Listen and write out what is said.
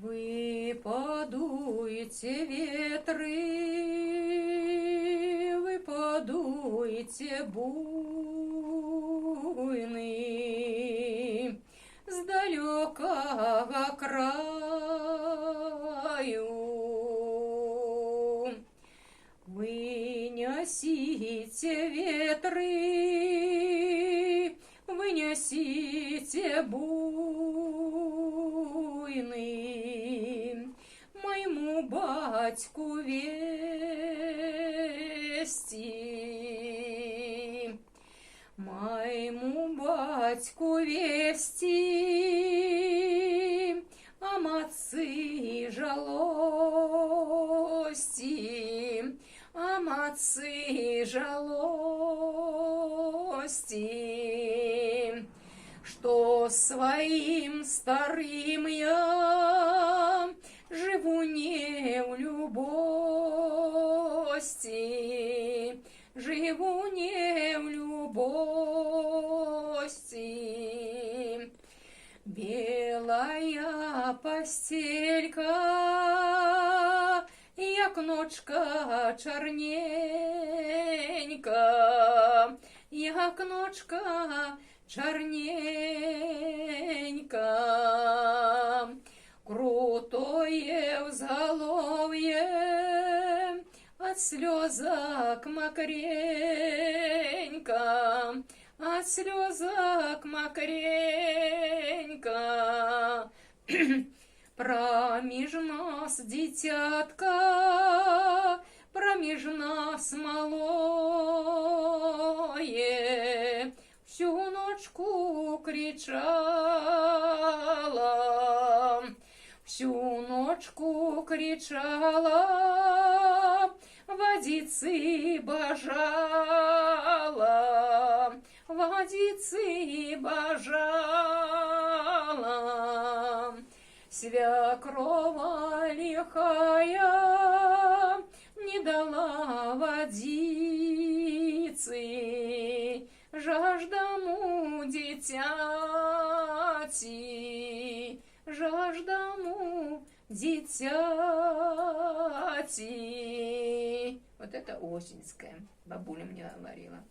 Вы подуете ветры, вы подуете буйны с далекого краю. Вы несите ветры, вы несите буйны моему батьку вести, моему батьку вести о матцы жалости, о матцы жалости, что своим старым я живу не в любости, живу не в любости. Белая постелька, як ночка чорненька, як ночка чорненька. Крутое взголовье, от слезок мокренько, от слезок мокренько. Проміж нас, дитятка, проміж нас малое, всю ночку кричала, всю ночку кричала, водицы бажала, водицы бажала. Свекрова лихая не дала водицы, жаждому дитяти, жаждому дитяти. Вот это осеньская, бабуля мне говорила.